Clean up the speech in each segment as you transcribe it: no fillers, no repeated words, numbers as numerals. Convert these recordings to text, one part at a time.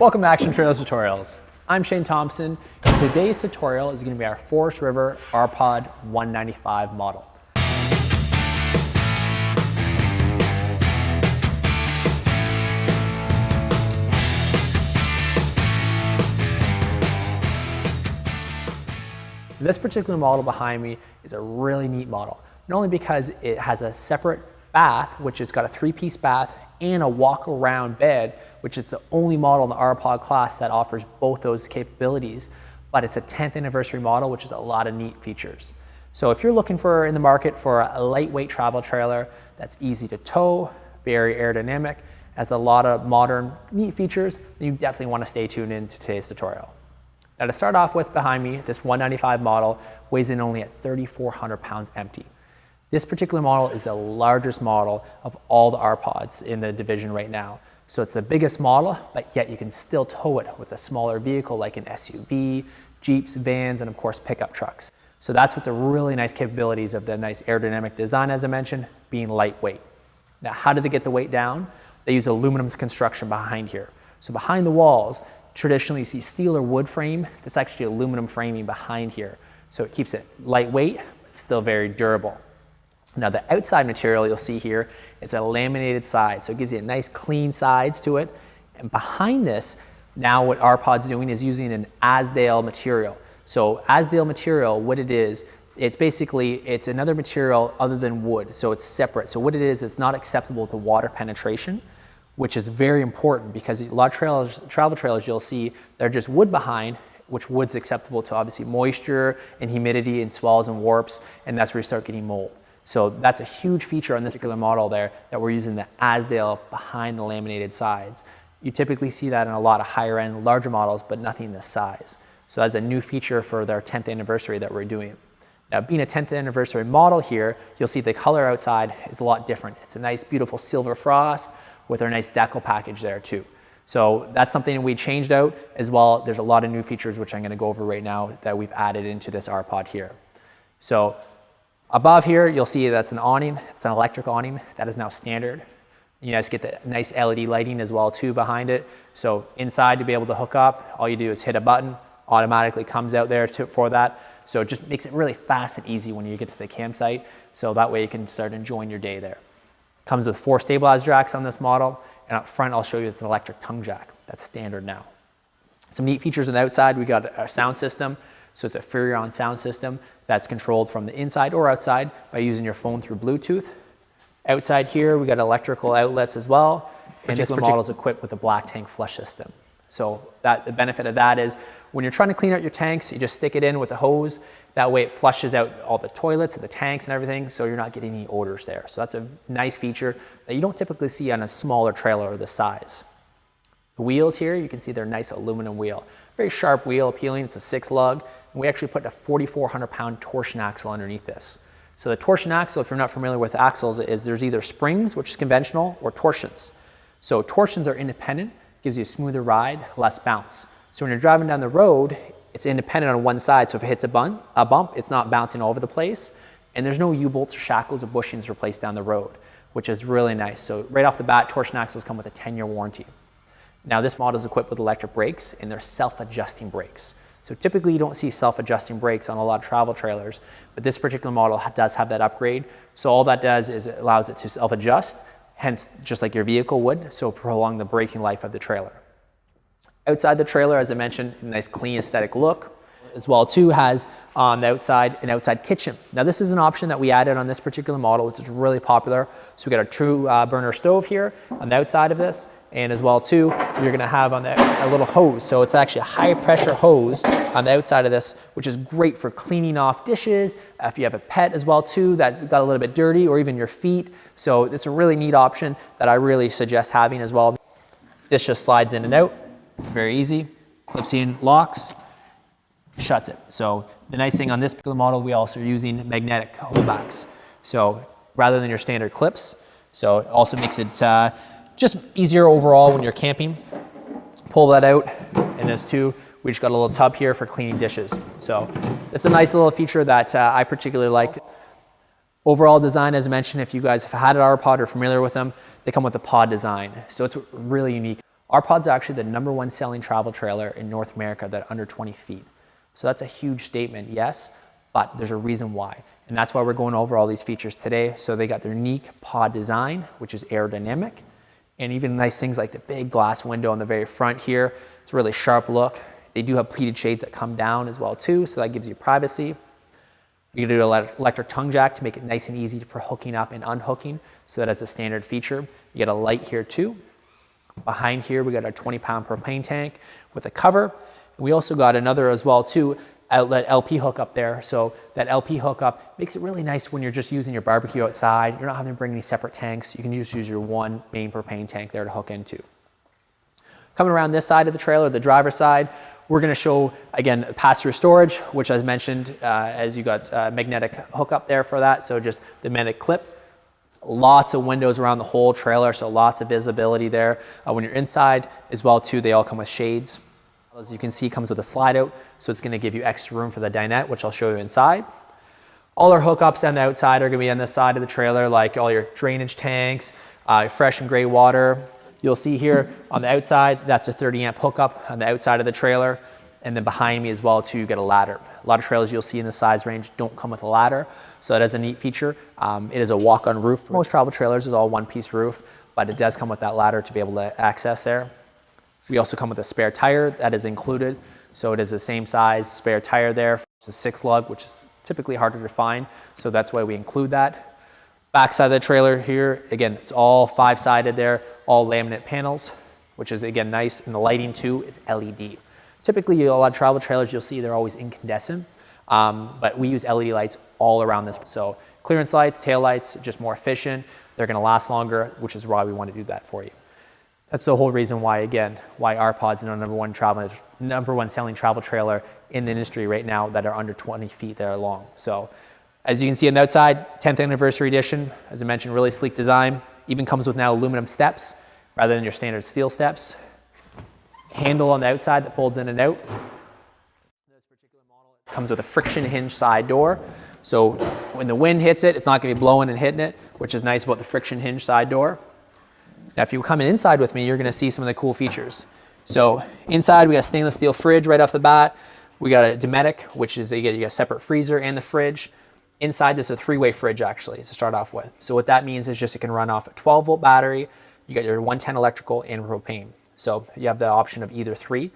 Welcome to Action Trails Tutorials. I'm Shane Thompson, and today's tutorial is going to be our Forest River R-Pod 195 model. This particular model behind me is a really neat model, not only because it has a separate bath, which has got a 3-piece bath, and a walk-around bed, which is the only model in the R-Pod class that offers both those capabilities, but it's a 10th anniversary model, which is a lot of neat features. So if you're looking in the market for a lightweight travel trailer that's easy to tow, very aerodynamic, has a lot of modern neat features, then you definitely want to stay tuned in to today's tutorial. Now to start off with, behind me, this 195 model weighs in only at 3,400 pounds empty. This particular model is the largest model of all the R-Pods in the division right now. So it's the biggest model, but yet you can still tow it with a smaller vehicle like an SUV, Jeeps, vans, and of course pickup trucks. So that's what's a really nice capabilities of the nice aerodynamic design, as I mentioned, being lightweight. Now, how do they get the weight down? They use aluminum construction behind here. So behind the walls, traditionally you see steel or wood frame. That's actually aluminum framing behind here. So it keeps it lightweight, but still very durable. Now the outside material you'll see here, it's a laminated side, so it gives you a nice clean sides to it. And behind this, now what R-Pod's doing is using an Azdel material. So Azdel material, what it is, it's another material other than wood, so it's separate. So what it is, it's not acceptable to water penetration, which is very important because a lot of travel trailers you'll see, they're just wood behind, which wood's acceptable to obviously moisture and humidity and swells and warps, and that's where you start getting mold. So that's a huge feature on this particular model there, that we're using the Azdel behind the laminated sides. You typically see that in a lot of higher end, larger models, but nothing this size. So that's a new feature for their 10th anniversary that we're doing. Now being a 10th anniversary model here, you'll see the color outside is a lot different. It's a nice beautiful silver frost with our nice decal package there too. So that's something we changed out as well. There's a lot of new features which I'm going to go over right now that we've added into this R-Pod here. So above here, you'll see that's an awning. It's an electric awning. That is now standard. You guys get the nice LED lighting as well too behind it. So inside to be able to hook up, all you do is hit a button, automatically comes out there for that. So it just makes it really fast and easy when you get to the campsite. So that way you can start enjoying your day there. Comes with 4 stabilized jacks on this model. And up front, I'll show you it's an electric tongue jack. That's standard now. Some neat features on the outside, we got our sound system. So it's a Furrion sound system that's controlled from the inside or outside by using your phone through Bluetooth. Outside here, we got electrical outlets as well. And this model is equipped with a black tank flush system. So the benefit of that is when you're trying to clean out your tanks, you just stick it in with a hose. That way it flushes out all the toilets and the tanks and everything, so you're not getting any odors there. So that's a nice feature that you don't typically see on a smaller trailer of this size. The wheels here, you can see they're nice aluminum wheel. Very sharp wheel, appealing. It's a 6-lug. And we actually put a 4,400 pound torsion axle underneath this. So the torsion axle, if you're not familiar with axles, is there's either springs, which is conventional, or torsions. So torsions are independent, gives you a smoother ride, less bounce. So when you're driving down the road, it's independent on one side. So if it hits a bump, it's not bouncing all over the place. And there's no U-bolts or shackles or bushings replaced down the road, which is really nice. So right off the bat, torsion axles come with a 10-year warranty. Now this model is equipped with electric brakes, and they're self-adjusting brakes. So typically you don't see self-adjusting brakes on a lot of travel trailers, but this particular model does have that upgrade. So all that does is it allows it to self-adjust, hence just like your vehicle would, so prolong the braking life of the trailer. Outside the trailer, as I mentioned, a nice clean aesthetic look. As well too has on the outside an outside kitchen. Now this is an option that we added on this particular model, which is really popular. So we got our true burner stove here on the outside of this, and as well too, you're gonna have on a little hose. So it's actually a high pressure hose on the outside of this, which is great for cleaning off dishes. If you have a pet as well too that got a little bit dirty, or even your feet. So it's a really neat option that I really suggest having as well. This just slides in and out, very easy, clips in, locks, shuts it. So the nice thing on this particular model, we also are using magnetic holdbacks. So rather than your standard clips, so it also makes it just easier overall when you're camping. Pull that out, and this too, we just got a little tub here for cleaning dishes. So it's a nice little feature that I particularly like. Overall design, as I mentioned, if you guys have had an R-Pod or familiar with them, they come with a pod design. So it's really unique. Our pod's are actually the #1 selling travel trailer in North America that are under 20 feet. So that's a huge statement, yes, but there's a reason why. And that's why we're going over all these features today. So they got their unique pod design, which is aerodynamic, and even nice things like the big glass window on the very front here. It's a really sharp look. They do have pleated shades that come down as well too, so that gives you privacy. You can do an electric tongue jack to make it nice and easy for hooking up and unhooking, so that as a standard feature. You get a light here too. Behind here, we got a 20-pound propane tank with a cover. We also got another as well too, outlet LP hookup there. So that LP hookup makes it really nice when you're just using your barbecue outside. You're not having to bring any separate tanks. You can just use your one main propane tank there to hook into. Coming around this side of the trailer, the driver's side, we're going to show, again, pass-through storage, which as mentioned, as you got magnetic hookup there for that. So just the magnetic clip. Lots of windows around the whole trailer, so lots of visibility there. When you're inside as well too, they all come with shades. As you can see, comes with a slide out, so it's going to give you extra room for the dinette, which I'll show you inside. All our hookups on the outside are going to be on this side of the trailer, like all your drainage tanks, fresh and gray water. You'll see here on the outside, that's a 30 amp hookup on the outside of the trailer. And then behind me as well too, you get a ladder. A lot of trailers you'll see in the size range don't come with a ladder, so that is a neat feature. It is a walk-on roof. Most travel trailers is all one-piece roof, but it does come with that ladder to be able to access there. We also come with a spare tire that is included, so it is the same size spare tire there. It's a 6 lug, which is typically harder to find, so that's why we include that. Backside of the trailer here, again, it's all 5-sided there, all laminate panels, which is again nice, and the lighting too is LED. Typically, a lot of travel trailers you'll see they're always incandescent, but we use LED lights all around this. So clearance lights, tail lights, just more efficient. They're going to last longer, which is why we want to do that for you. That's the whole reason why, again, why our pod's are #1 selling travel trailer in the industry right now that are under 20 feet that are long. So as you can see on the outside, 10th anniversary edition, as I mentioned, really sleek design. Even comes with now aluminum steps rather than your standard steel steps. Handle on the outside that folds in and out. This particular model comes with a friction hinge side door. So when the wind hits it, it's not going to be blowing and hitting it, which is nice about the friction hinge side door. Now, if you come inside with me, you're going to see some of the cool features. So inside, we got a stainless steel fridge right off the bat. We got a Dinette, which is you get a separate freezer and the fridge. Inside, this is a 3-way fridge actually to start off with. So what that means is just it can run off a 12-volt battery. You got your 110 electrical and propane. So you have the option of either 3.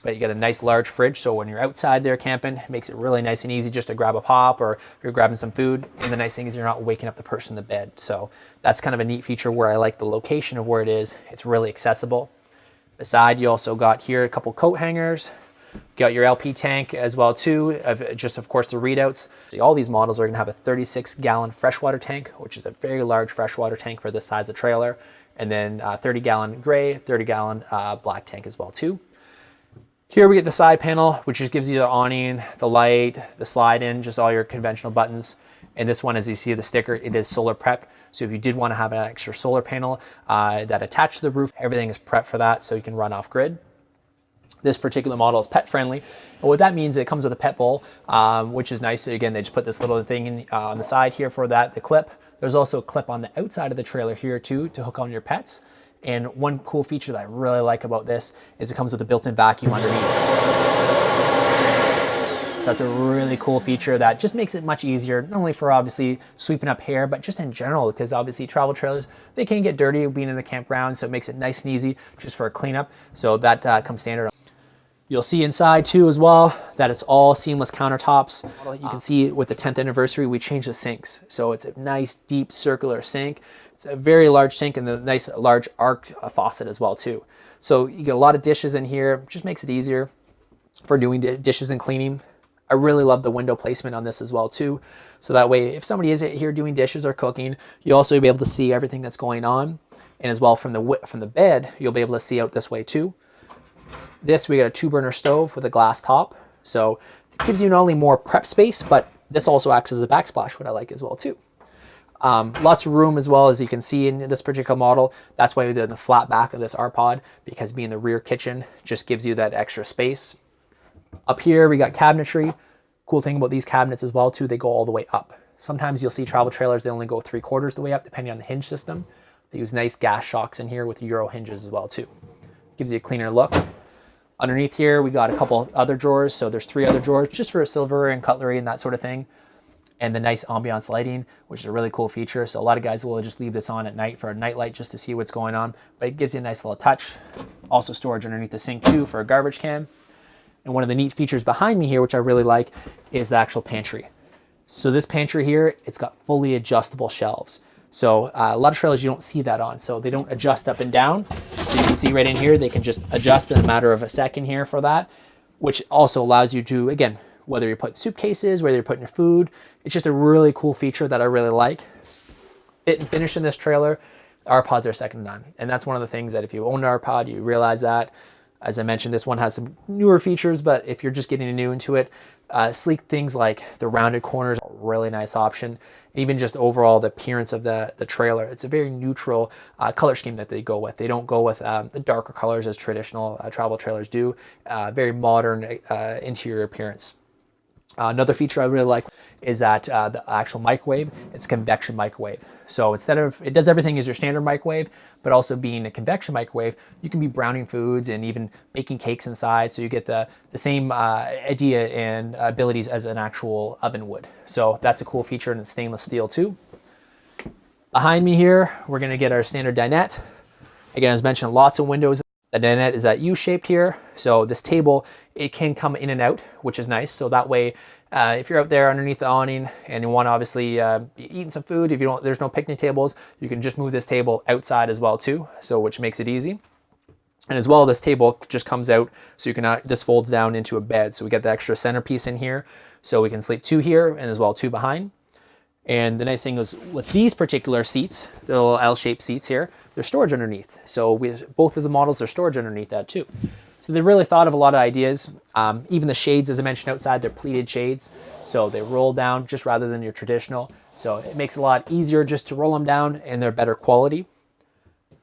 But you got a nice large fridge, so when you're outside there camping, it makes it really nice and easy just to grab a pop, or if you're grabbing some food. And the nice thing is you're not waking up the person in the bed. So that's kind of a neat feature where I like the location of where it is. It's really accessible. Beside, you also got here a couple coat hangers. You got your LP tank as well too, of course the readouts. All these models are gonna have a 36-gallon freshwater tank, which is a very large freshwater tank for this size of trailer. And then 30-gallon gray, 30-gallon black tank as well too. Here we get the side panel, which just gives you the awning, the light, the slide in, just all your conventional buttons. And this one, as you see the sticker, it is solar prepped. So if you did want to have an extra solar panel that attached to the roof, everything is prepped for that, so you can run off grid. This particular model is pet friendly. And what that means, it comes with a pet bowl, which is nice. So again, they just put this little thing in, on the side here for that, the clip. There's also a clip on the outside of the trailer here too to hook on your pets. And one cool feature that I really like about this is it comes with a built-in vacuum underneath. So that's a really cool feature that just makes it much easier, not only for obviously sweeping up hair, but just in general, because obviously travel trailers, they can get dirty being in the campground, so it makes it nice and easy just for a cleanup. So that comes standard. You'll see inside too as well that it's all seamless countertops. You can see with the 10th anniversary, we changed the sinks. So it's a nice deep circular sink. It's a very large sink and a nice large arc faucet as well too. So you get a lot of dishes in here, just makes it easier for doing dishes and cleaning. I really love the window placement on this as well too. So that way, if somebody is here doing dishes or cooking, you'll also be able to see everything that's going on. And as well from the bed, you'll be able to see out this way too. This, we got a 2-burner stove with a glass top. So it gives you not only more prep space, but this also acts as a backsplash, what I like as well too. Lots of room as well, as you can see in this particular model. That's why we did the flat back of this R-Pod, because being the rear kitchen just gives you that extra space. Up here, we got cabinetry. Cool thing about these cabinets as well too, they go all the way up. Sometimes you'll see travel trailers, they only go 3/4 the way up, depending on the hinge system. They use nice gas shocks in here with Euro hinges as well too. gives you a cleaner look. Underneath here, we got a couple other drawers. So there's 3 other drawers just for silverware and cutlery and that sort of thing. And the nice ambiance lighting, which is a really cool feature. So a lot of guys will just leave this on at night for a night light just to see what's going on, but it gives you a nice little touch. Also storage underneath the sink too for a garbage can. And one of the neat features behind me here, which I really like, is the actual pantry. So this pantry here, it's got fully adjustable shelves. So a lot of trailers you don't see that on, so they don't adjust up and down. So you can see right in here, they can just adjust in a matter of a second here for that, which also allows you to, again, whether you're putting suitcases, whether you're putting your food, it's just a really cool feature that I really like. Fit and finish in this trailer, R-Pods are second to none. And that's one of the things that if you own an R-Pod, you realize that. As I mentioned, this one has some newer features, but if you're just getting new into it, sleek things like the rounded corners are a really nice option. Even just overall the appearance of the trailer, it's a very neutral color scheme that they go with. They don't go with the darker colors as traditional travel trailers do. Very modern interior appearance. Another feature I really like is that the actual microwave, it's convection microwave. So instead of, it does everything as your standard microwave, but also being a convection microwave, you can be browning foods and even baking cakes inside. So you get the same idea and abilities as an actual oven would. So that's a cool feature, and it's stainless steel too. Behind me here, we're gonna get our standard dinette. Again, as mentioned, lots of windows. The dinette is that U-shaped here. So this table, it can come in and out, which is nice. So that way, if you're out there underneath the awning and you want to obviously be eating some food, if you don't, there's no picnic tables, you can just move this table outside as well too. So which makes it easy. And as well, this table just comes out, so you can, this folds down into a bed. So we get the extra centerpiece in here. So we can sleep 2 here and as well 2 behind. And the nice thing is with these particular seats, the little L-shaped seats here, there's storage underneath. So both of the models are storage underneath that too. So they really thought of a lot of ideas. Even the shades, as I mentioned outside, they're pleated shades. So they roll down just rather than your traditional. So it makes it a lot easier just to roll them down, and they're better quality.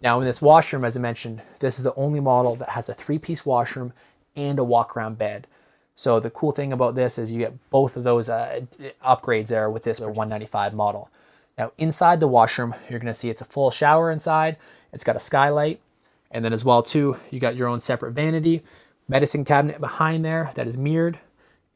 Now in this washroom, as I mentioned, this is the only model that has a 3-piece washroom and a walk-around bed. So the cool thing about this is you get both of those upgrades there with this 195 model. Now inside the washroom, you're gonna see it's a full shower inside. It's got a skylight. And then as well too, you got your own separate vanity, medicine cabinet behind there that is mirrored.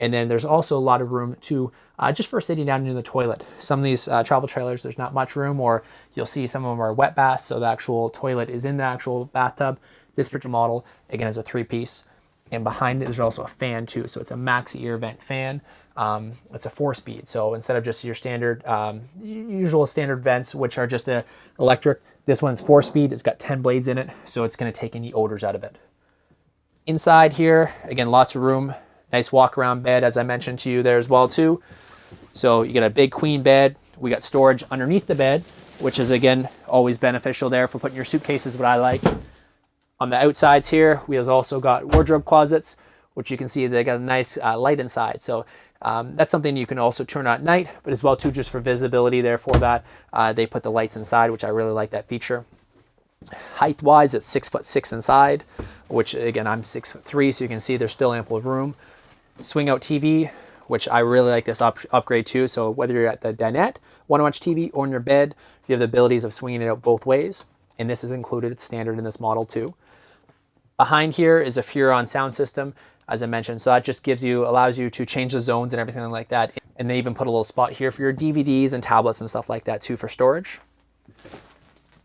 And then there's also a lot of room to just for sitting down in the toilet. Some of these travel trailers, there's not much room, or you'll see some of them are wet baths. So the actual toilet is in the actual bathtub. This particular model, again, is a 3-piece. And behind it, there's also a fan too. So it's a maxi ear vent fan. It's a 4-speed. So instead of just your standard, usual standard vents, which are just the electric, this one's 4-speed. It's got 10 blades in it. So it's going to take any odors out of it. Inside here, again, lots of room. Nice walk around bed, as I mentioned to you there as well too. So you get a big queen bed. We got storage underneath the bed, which is again, always beneficial there for putting your suitcases, what I like. On the outsides here, we have also got wardrobe closets, which you can see they got a nice light inside. So that's something you can also turn on at night, but as well too, just for visibility there for that, they put the lights inside, which I really like that feature. Height-wise, it's 6'6" inside, which again, I'm 6'3", so you can see there's still ample room. Swing out TV, which I really like this upgrade too. So whether you're at the dinette, want to watch TV, or in your bed, you have the abilities of swinging it out both ways. And this is included, it's standard in this model too. Behind here is a Furon sound system, as I mentioned. So that just gives you, allows you to change the zones and everything like that. And they even put a little spot here for your DVDs and tablets and stuff like that too for storage.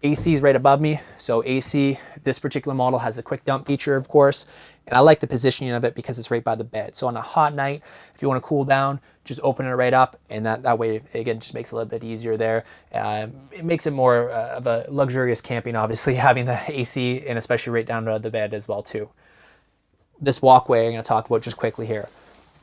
AC is right above me. So AC, this particular model has a quick dump feature, of course. And I like the positioning of it because it's right by the bed. So on a hot night, if you want to cool down, just open it right up. And that way, again, just makes it a little bit easier there. It makes it more of a luxurious camping, obviously, having the AC, and especially right down to the bed as well too. This walkway I'm going to talk about just quickly here.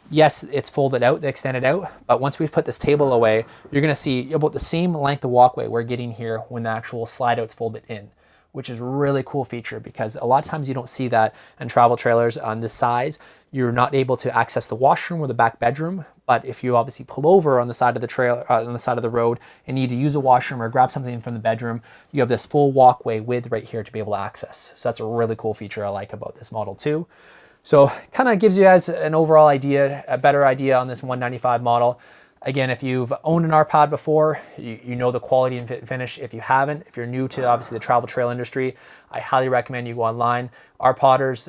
Yes, it's folded out, extended out, but once we put this table away, you're going to see about the same length of walkway we're getting here when the actual slide out's folded in, which is a really cool feature because a lot of times you don't see that in travel trailers on this size. You're not able to access the washroom or the back bedroom, but if you obviously pull over on the side of the trailer, on the side of the road, and need to use a washroom or grab something from the bedroom, you have this full walkway width right here to be able to access. So that's a really cool feature I like about this model too. So kind of gives you guys an overall idea, a better idea on this 195 model. Again, if you've owned an R-Pod before, you know the quality and finish. If you haven't, if you're new to obviously the travel trail industry, I highly recommend you go online. R-Podders,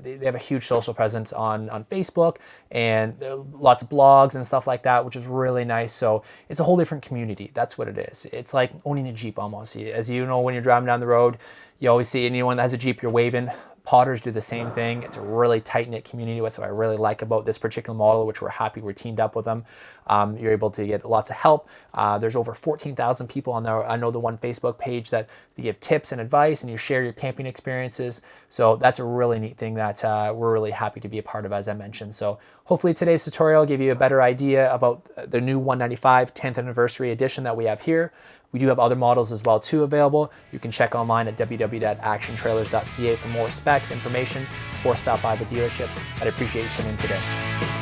they have a huge social presence on Facebook, and lots of blogs and stuff like that, which is really nice. So it's a whole different community. That's what it is. It's like owning a Jeep almost. As you know, when you're driving down the road, you always see anyone that has a Jeep, you're waving. Podders do the same thing. It's a really tight-knit community. That's what I really like about this particular model, which we're happy we're teamed up with them. You're able to get lots of help. There's over 14,000 people on there. I know the one Facebook page that they give tips and advice, and you share your camping experiences. So that's a really neat thing that we're really happy to be a part of, as I mentioned. So hopefully today's tutorial gave you a better idea about the new 195 10th anniversary edition that we have here. We do have other models as well too available. You can check online at www.actiontrailers.ca for more specs, information, or stop by the dealership. I'd appreciate you tuning in today.